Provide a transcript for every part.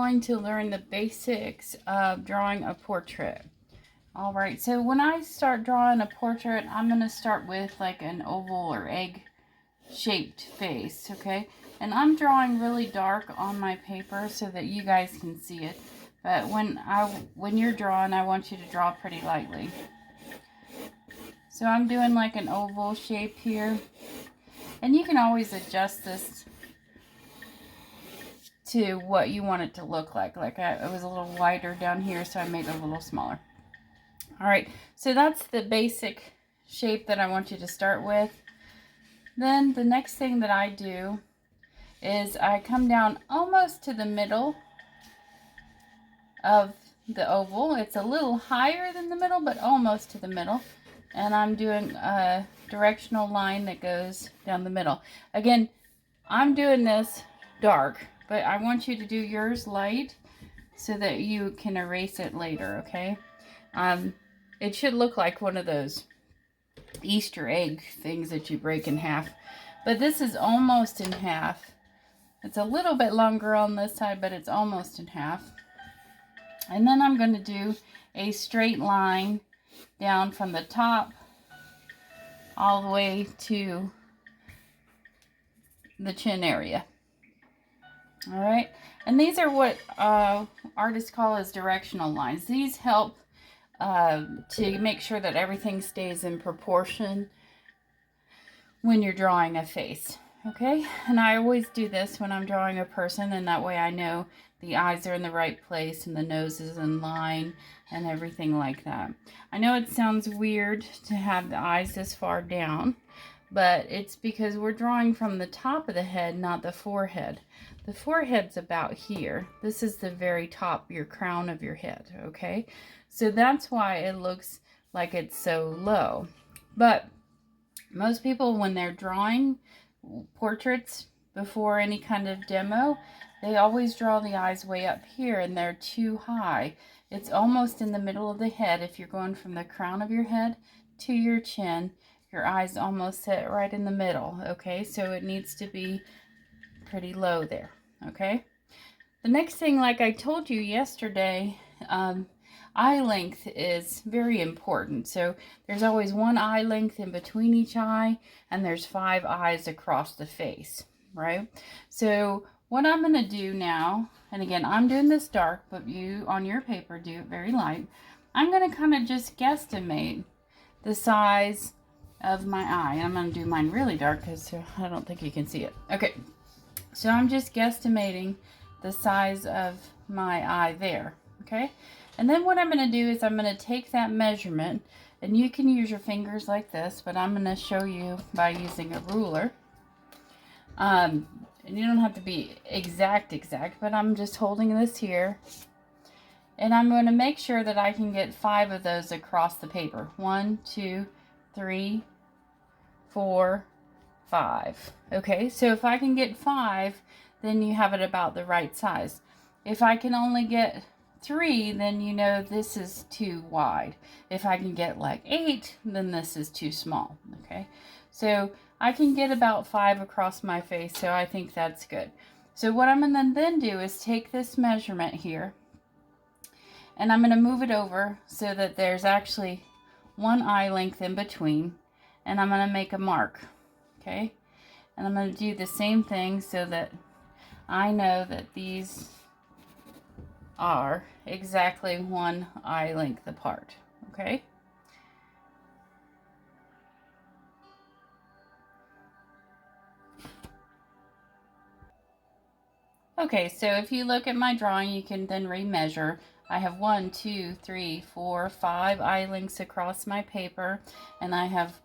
going to learn the basics of drawing a portrait. All right, so when I start drawing a portrait, I'm going to start with like an oval or egg shaped face, okay? And I'm drawing really dark on my paper so that you guys can see it. But when you're drawing, I want you to draw pretty lightly. So I'm doing like an oval shape here. And you can always adjust this to what you want it to look like. Like it was a little wider down here, so I made it a little smaller. All right, so that's the basic shape that I want you to start with. Then the next thing that I do is I come down almost to the middle of the oval. It's a little higher than the middle, but almost to the middle. And I'm doing a directional line that goes down the middle. Again, I'm doing this dark, but I want you to do yours light so that you can erase it later, okay? It should look like one of those Easter egg things that you break in half. But this is almost in half. It's a little bit longer on this side, but it's almost in half. And then I'm going to do a straight line down from the top all the way to the chin area. All right, and these are what artists call as directional lines. These help to make sure that everything stays in proportion when you're drawing a face, okay? And I always do this when I'm drawing a person, and that way I know the eyes are in the right place and the nose is in line and everything like that. I know it sounds weird to have the eyes this far down, but it's because we're drawing from the top of the head, not the forehead. The forehead's about here. This is the very top, your crown of your head, okay? So that's why it looks like it's so low. But most people, when they're drawing portraits before any kind of demo, they always draw the eyes way up here and they're too high. It's almost in the middle of the head. If you're going from the crown of your head to your chin, your eyes almost sit right in the middle, okay? So it needs to be pretty low there, okay? The next thing, like I told you yesterday, eye length is very important. So there's always one eye length in between each eye, and there's 5 eyes across the face, right? So what I'm going to do now, and again, I'm doing this dark, but you on your paper do it very light. I'm going to kind of just guesstimate the size of my eye. And I'm going to do mine really dark because I don't think you can see it. Okay, so I'm just guesstimating the size of my eye there, okay? And then what I'm going to do is I'm going to take that measurement, and you can use your fingers like this, but I'm going to show you by using a ruler. And you don't have to be exact, but I'm just holding this here. And I'm going to make sure that I can get 5 of those across the paper. 1, 2, 3, 4, 5. Okay, so if I can get 5, then you have it about the right size. If I can only get 3, then you know this is too wide. If I can get like 8, then this is too small, okay? So I can get about 5 across my face, so I think that's good. So what I'm gonna then do is take this measurement here, and I'm gonna move it over so that there's actually 1 eye length in between, and I'm gonna make a mark, okay? And I'm gonna do the same thing so that I know that these are exactly 1 eye length apart, okay? Okay, so if you look at my drawing, you can then remeasure. I have 1, 2, 3, 4, 5 eye lengths across my paper, and I have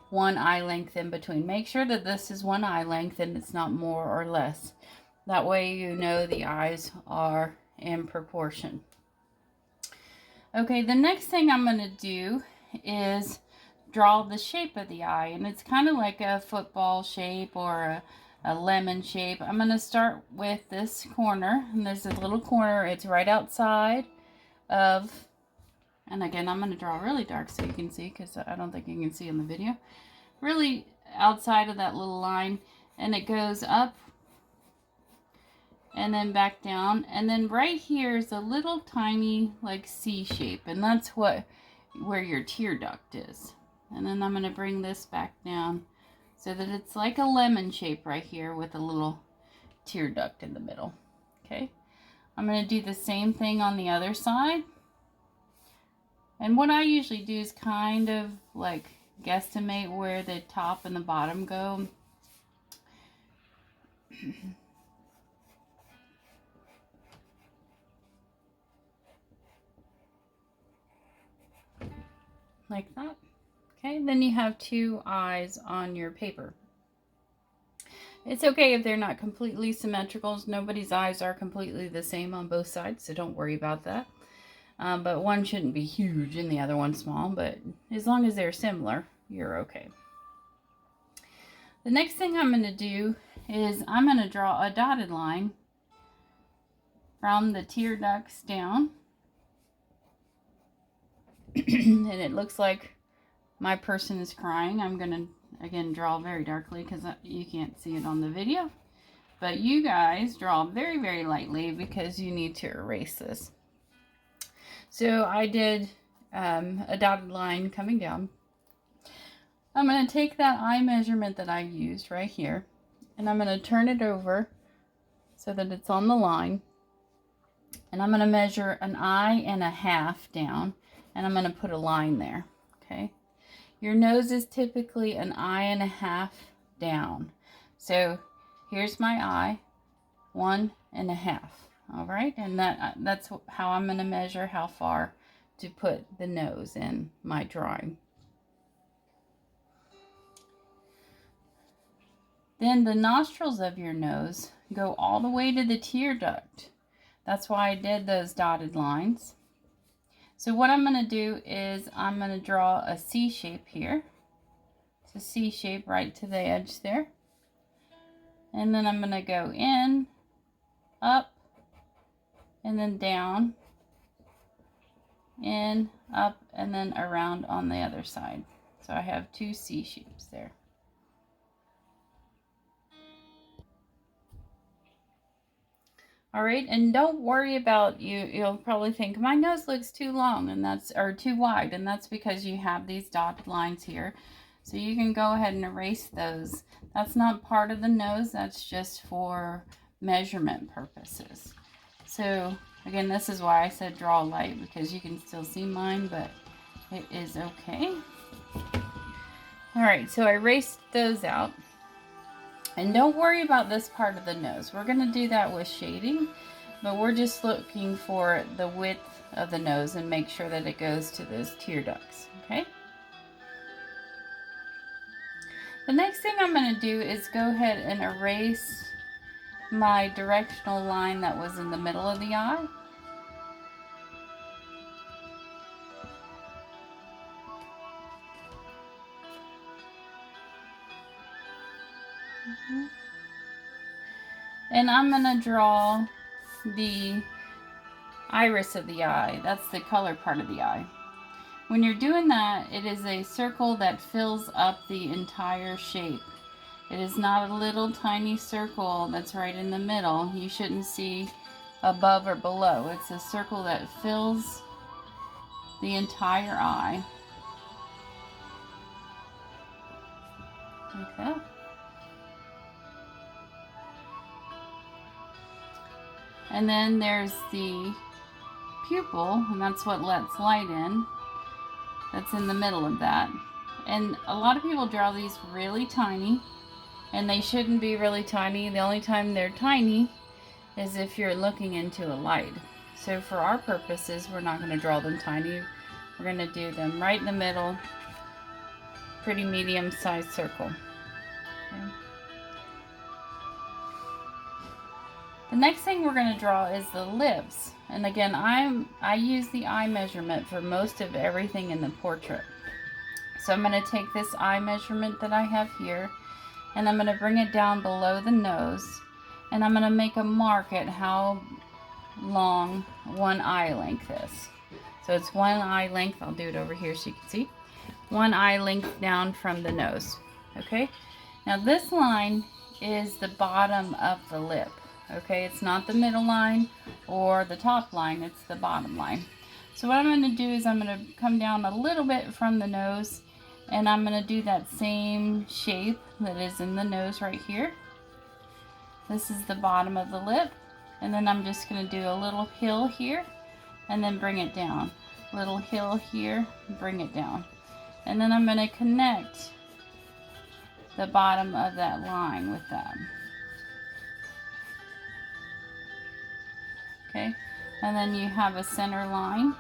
1 eye length in between. Make sure that this is 1 eye length and it's not more or less. That way you know the eyes are in proportion. Okay, the next thing I'm going to do is draw the shape of the eye, and it's kind of like a football shape or a lemon shape. I'm going to start with this corner, and there's a little corner. It's right outside of, and again, I'm going to draw really dark so you can see, because I don't think you can see in the video. Really outside of that little line, and it goes up and then back down, and then right here is a little tiny like C shape, and that's where your tear duct is. And then I'm going to bring this back down so that it's like a lemon shape right here with a little tear duct in the middle. Okay, I'm going to do the same thing on the other side. And what I usually do is kind of like guesstimate where the top and the bottom go. Like that. Okay, then you have two eyes on your paper. It's okay if they're not completely symmetrical. Nobody's eyes are completely the same on both sides, so don't worry about that. But one shouldn't be huge and the other one small, but as long as they're similar, you're okay. The next thing I'm going to do is I'm going to draw a dotted line from the tear ducts down. And it looks like my person is crying. I'm going to, again, draw very darkly because you can't see it on the video. But you guys draw very, very lightly because you need to erase this. So I did a dotted line coming down. I'm going to take that eye measurement that I used right here, and I'm going to turn it over so that it's on the line. And I'm going to measure an eye and a half down, and I'm going to put a line there. Okay. Your nose is typically an eye and a half down. So here's my eye, 1 1/2. All right, and that's how I'm going to measure how far to put the nose in my drawing. Then the nostrils of your nose go all the way to the tear duct. That's why I did those dotted lines. So what I'm going to do is I'm going to draw a C shape here. It's a C shape right to the edge there. And then I'm going to go in, up, and then down, in, up, and then around on the other side. So I have two C shapes there. All right, and don't worry about you'll probably think my nose looks too long, and that's or too wide, and that's because you have these dotted lines here. So you can go ahead and erase those. That's not part of the nose, that's just for measurement purposes. So again, this is why I said draw light, because you can still see mine, but it is okay. All right, so I erased those out. And don't worry about this part of the nose. We're going to do that with shading, but we're just looking for the width of the nose and make sure that it goes to those tear ducts, okay? The next thing I'm going to do is go ahead and erase my directional line that was in the middle of the eye. And I'm going to draw the iris of the eye. That's the color part of the eye. When you're doing that, it is a circle that fills up the entire shape. It is not a little tiny circle that's right in the middle. You shouldn't see above or below. It's a circle that fills the entire eye. Like that. And then there's the pupil, and that's what lets light in. That's in the middle of that. And a lot of people draw these really tiny, and they shouldn't be really tiny. The only time they're tiny is if you're looking into a light. So for our purposes, we're not going to draw them tiny. We're going to do them right in the middle, pretty medium-sized circle. Okay. The next thing we're going to draw is the lips. And again, I use the eye measurement for most of everything in the portrait. So I'm going to take this eye measurement that I have here, and I'm going to bring it down below the nose, and I'm going to make a mark at how long one eye length is. So it's one eye length. I'll do it over here so you can see. One eye length down from the nose. Okay? Now this line is the bottom of the lip. Okay, it's not the middle line or the top line, it's the bottom line. So what I'm going to do is I'm going to come down a little bit from the nose, and I'm going to do that same shape that is in the nose right here. This is the bottom of the lip, and then I'm just going to do a little hill here and then bring it down. Little hill here, bring it down. And then I'm going to connect the bottom of that line with that. Okay, and then you have a center line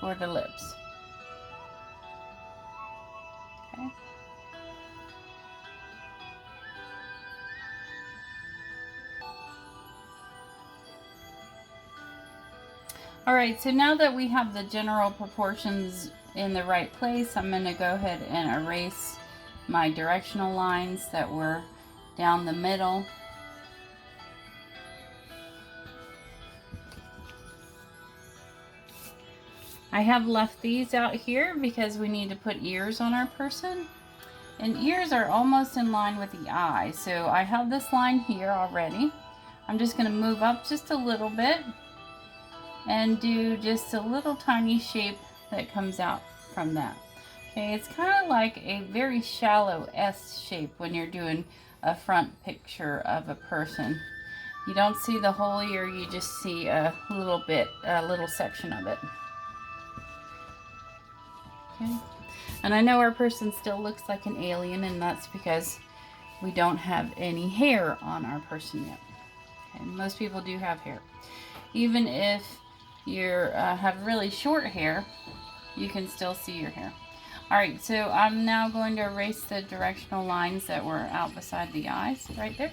for the lips. Okay. Alright, so now that we have the general proportions in the right place, I'm going to go ahead and erase my directional lines that were down the middle. I have left these out here because we need to put ears on our person. And ears are almost in line with the eye. So I have this line here already. I'm just going to move up just a little bit and do just a little tiny shape that comes out from that. Okay, it's kind of like a very shallow S shape when you're doing a front picture of a person. You don't see the whole ear, you just see a little bit, a little section of it. Okay, and I know our person still looks like an alien, and that's because we don't have any hair on our person yet. Okay, most people do have hair. Even if you have really short hair, you can still see your hair. Alright, so I'm now going to erase the directional lines that were out beside the eyes, right there.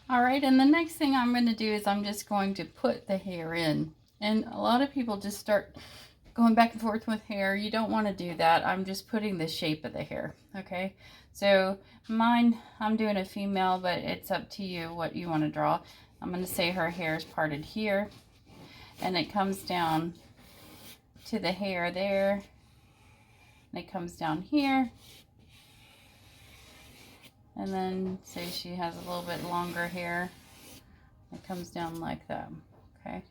Alright, and the next thing I'm going to do is I'm just going to put the hair in. And a lot of people just start going back and forth with hair. You don't want to do that. I'm just putting the shape of the hair, okay? So mine, I'm doing a female, but it's up to you what you want to draw. I'm going to say her hair is parted here, and it comes down to the hair there, and it comes down here, and then say she has a little bit longer hair. It comes down like that, okay?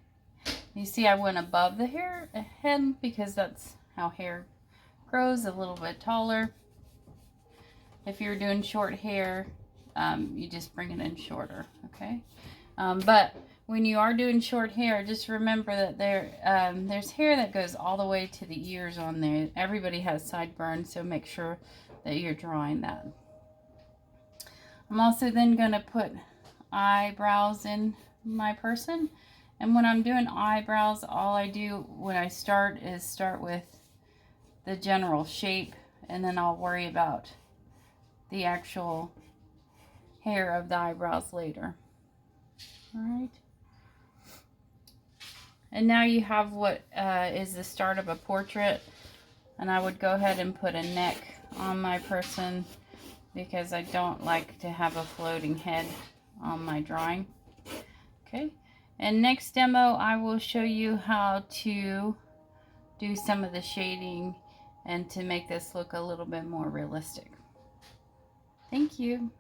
You see I went above the head because that's how hair grows, a little bit taller. If you're doing short hair, you just bring it in shorter, okay? But when you are doing short hair, just remember that there's hair that goes all the way to the ears on there. Everybody has sideburns, so make sure that you're drawing that. I'm also then going to put eyebrows in my person. And when I'm doing eyebrows, all I do when I start is start with the general shape, and then I'll worry about the actual hair of the eyebrows later. Alright. And now you have what is the start of a portrait. And I would go ahead and put a neck on my person because I don't like to have a floating head on my drawing. Okay. And next demo, I will show you how to do some of the shading and to make this look a little bit more realistic. Thank you.